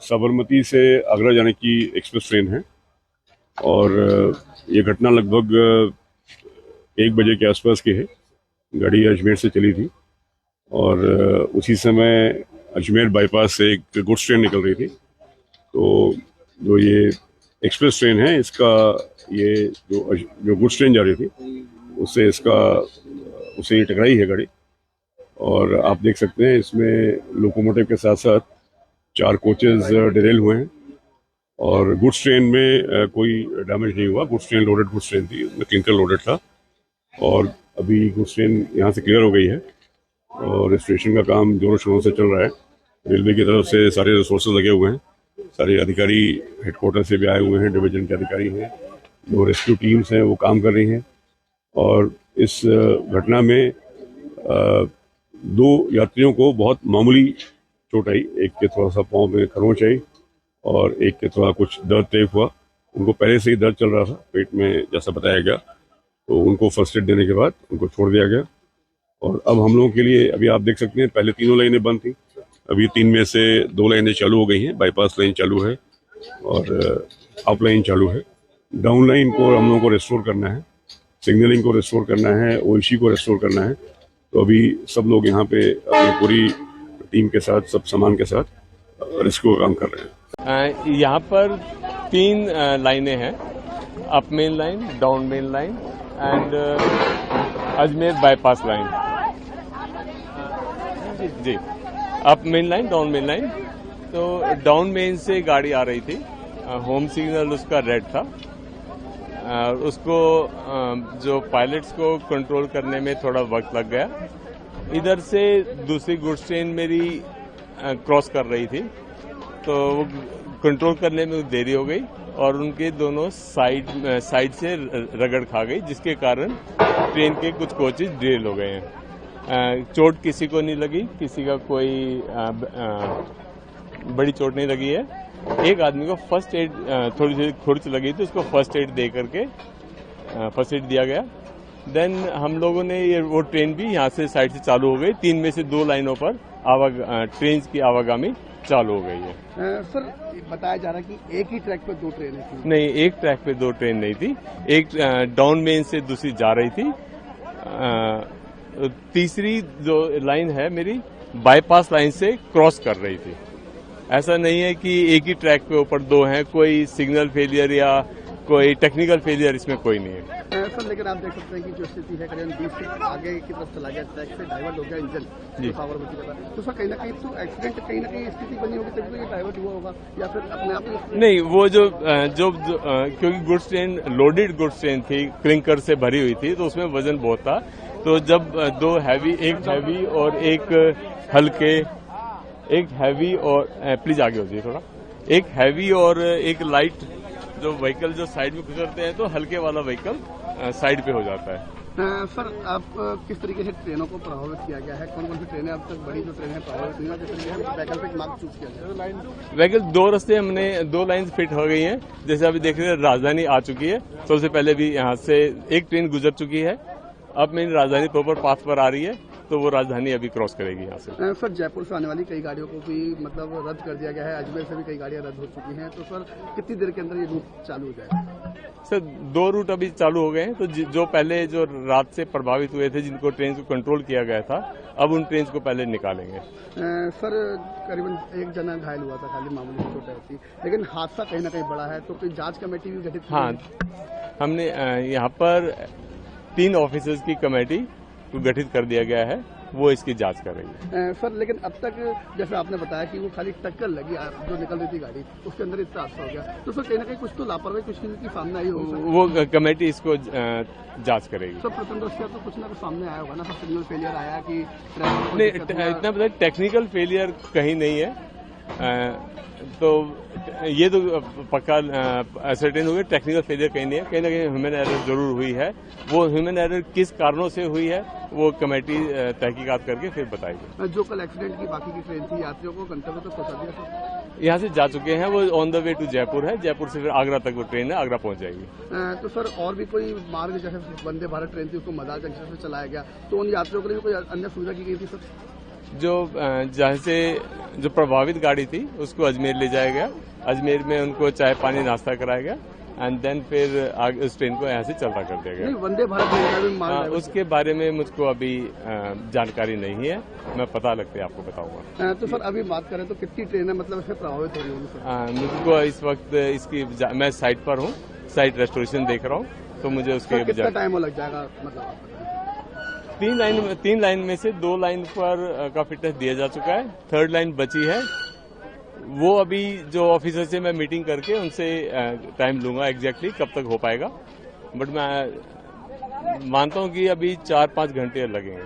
साबरमती से आगरा जाने की एक्सप्रेस ट्रेन है और ये घटना लगभग 1 बजे के आसपास की है। गाड़ी अजमेर से चली थी और उसी समय अजमेर बाईपास से एक गुड्स ट्रेन निकल रही थी। तो जो ये एक्सप्रेस ट्रेन है इसका ये जो गुड्स ट्रेन जा रही थी उससे ये टकराई है गाड़ी। और आप देख सकते हैं इसमें लोकोमोटिव के साथ साथ 4 कोचेज डिरेल हुए हैं और गुड्स ट्रेन में कोई डैमेज नहीं हुआ। Goods train loaded goods train थी, उसमें क्लिंकर लोडेड था और अभी गुड्स ट्रेन यहाँ से क्लियर हो गई है और रेस्टोरेशन का काम जोरों शोरों से चल रहा है। रेलवे की तरफ से सारे रिसोर्सेज लगे हुए हैं, सारे अधिकारी हेडक्वार्टर से भी आए हुए हैं, डिवीजन के अधिकारी हैं, जो रेस्क्यू टीम्स हैं वो काम कर रही हैं। और इस घटना में 2 यात्रियों को बहुत मामूली चोट आई। एक के थोड़ा सा पाँव में खरोंच आई और एक के थोड़ा कुछ दर्द तेज हुआ। उनको पहले से ही दर्द चल रहा था पेट में जैसा बताया गया, तो उनको फर्स्ट एड देने के बाद उनको छोड़ दिया गया। और अब हम लोगों के लिए अभी आप देख सकते हैं पहले 3 लाइनें बंद थी, अभी 3 में से 2 लाइनें चालू हो गई हैं। बाईपास लाइन चालू है और अप लाइन चालू है। डाउन लाइन को हम लोगों को रेस्टोर करना है, सिग्नलिंग को रेस्टोर करना है, ओएसी को रेस्टोर करना है। तो अभी सब लोग यहाँ पे अपनी पूरी टीम के साथ, सब सामान के साथ रेस्क्यू का काम कर रहे हैं। यहाँ पर 3 लाइनें हैं, up main line, down main line and Ajmer bypass line. जी, up main line, down main line. तो डाउन मेन से गाड़ी आ रही थी, होम सिग्नल उसका रेड था। उसको जो पायलट्स को कंट्रोल करने में थोड़ा वक्त लग गया। इधर से दूसरी गुड्स ट्रेन मेरी क्रॉस कर रही थी, तो वो कंट्रोल करने में देरी हो गई और उनके दोनों साइड से रगड़ खा गई, जिसके कारण ट्रेन के कुछ कोचेज डिरेल हो गए हैं। चोट किसी को नहीं लगी, किसी का कोई बड़ी चोट नहीं लगी है। एक आदमी को फर्स्ट एड थोड़ी सी खुरच लगी थी, उसको फर्स्ट एड दे करके फर्स्ट एड दिया गया। देन हम लोगों ने वो ट्रेन भी यहाँ से साइड से चालू हो गई। 3 में से 2 लाइनों पर ट्रेन की आवागमनी चालू हो गई है। सर बताया जा रहा है कि एक ही ट्रैक पे 2 ट्रेनें थी। नहीं, एक ट्रैक पे 2 ट्रेन नहीं थी। एक डाउन मेन से दूसरी जा रही थी। तीसरी जो लाइन है मेरी बाईपास लाइन से क्रॉस कर रही थी। ऐसा नहीं है कि एक ही ट्रैक पे ऊपर 2 हैं, कोई सिग्नल फेलियर या कोई टेक्निकल फेलियर इसमें कोई नहीं है। सर लेकिन आप देख सकते हैं कि जो स्थिति है करीबन 20 फीट आगे की तरफ चला गया, ट्रैक से डाइवर्ट हो गया इंजन जी साबरमती का। तो सर कहीं ना कहीं तो एक्सीडेंट कहीं ना कहीं स्थिति बनी होगी तभी तो ये डाइवर्ट हुआ होगा, या फिर अपने आप नहीं, वो जो क्योंकि goods train loaded goods train थी, क्लिंकर से भरी हुई थी, तो उसमें वजन बहुत था। तो जब 2 हैवी, एक हैवी और एक हल्के, एक हैवी और प्लीज आगे हो जाइए थोड़ा, एक हैवी और एक लाइट जो व्हीकल जो साइड में गुजरते हैं, तो हल्के वाला व्हीकल साइड पे हो जाता है। सर आप किस तरीके से ट्रेनों को प्रभावित किया गया है? कौन कौन सी ट्रेनें अब तक बड़ी जो ट्रेनें प्रभावित हुई हैं, किस तरीके से वैकल्पिक मार्ग चूज किया जाए? व्हीकल 2 रास्ते हमने 2 लाइन फिट हो गई हैं। जैसे अभी देख रहे हैं राजधानी आ चुकी है, सबसे पहले भी यहाँ से एक ट्रेन गुजर चुकी है। अब मेरी राजधानी प्रॉपर पाथ पर आ रही है, तो वो राजधानी अभी क्रॉस करेगी यहाँ से। सर जयपुर से आने वाली कई गाड़ियों को भी मतलब रद्द कर दिया गया है, अजमेर से भी कई गाड़ियां रद्द हो चुकी हैं। तो सर कितनी देर के अंदर ये रूट चालू हो जाएगा? सर 2 रूट अभी चालू हो गए हैं। तो जो पहले जो रात से प्रभावित हुए थे, जिनको ट्रेन को कंट्रोल किया गया था, अब उन ट्रेन को पहले निकालेंगे। सर करीबन 1 जना घायल हुआ था, खाली मामूली चोट थी, लेकिन हादसा कहीं ना कहीं बड़ा है। तो कोई जांच कमेटी भी गठित? हाँ, हमने यहाँ पर 3 ऑफिसर्स की कमेटी को गठित कर दिया गया है, वो इसकी जांच कर रही है। सर लेकिन अब तक जैसे आपने बताया कि वो खाली टक्कर लगी, जो निकल रही थी गाड़ी, उसके अंदर इतना हादसा हो गया। तो सर कहीं ना कहीं कुछ तो लापरवाही कुछ की सामने आई होगी? वो कमेटी इसको जांच करेगी। सर प्रथम दृष्टया तो कुछ ना कुछ सामने आया होगा ना, सर सिग्नल फेलियर आया कि नहीं, इतना पता टेक्निकल फेलियर कहीं नहीं है। तो ये तो पक्का असर्टेन हो गया, टेक्निकल फेलियर कहीं नहीं है। कहीं ना कहीं ह्यूमन एरर जरूर हुई है। वो ह्यूमन एरर किस कारणों से हुई है, वो कमेटी तहकीकात करके फिर बताएगी। जो कल एक्सीडेंट की बाकी की ट्रेन थी, यात्रियों को गंतव्य तक पहुंचा दिया सर? यहाँ से जा चुके हैं, वो on the way to Jaipur है। जयपुर से फिर आगरा तक वो ट्रेन है, आगरा पहुंच जाएगी। तो सर और भी कोई मार्ग, जैसे वंदे भारत ट्रेन थी उसको मदार जंक्शन से चलाया गया, तो उन यात्रियों के लिए कोई अन्य सुविधा की गई थी सर? जो जहाँ से जो प्रभावित गाड़ी थी उसको अजमेर ले जाया गया। अजमेर में उनको चाय पानी नाश्ता कराया गया एंड देन फिर आगे उस ट्रेन को यहाँ से चलता कर दिया गया। नहीं, वंदे भारत रेलगाड़ी में माल डाइवर्ट उसके बारे में मुझको अभी जानकारी नहीं है, मैं पता लगते आपको बताऊंगा। तो सर अभी बात करें तो कितनी ट्रेनें मतलब इससे प्रभावित हो रही होंगी सर? मुझको इस वक्त मैं साइट पर हूँ, साइट रेस्टोरेशन देख रहा हूँ, तो मुझे उसके कितना टाइम लग जाएगा मतलब? 3 लाइन में से 2 लाइन पर का फिटनेस दिया जा चुका है, 3rd लाइन बची है। वो अभी जो ऑफिसर से मैं मीटिंग करके उनसे टाइम लूंगा एग्जैक्टली कब तक हो पाएगा, बट मैं मानता हूं कि अभी 4-5 घंटे लगेंगे।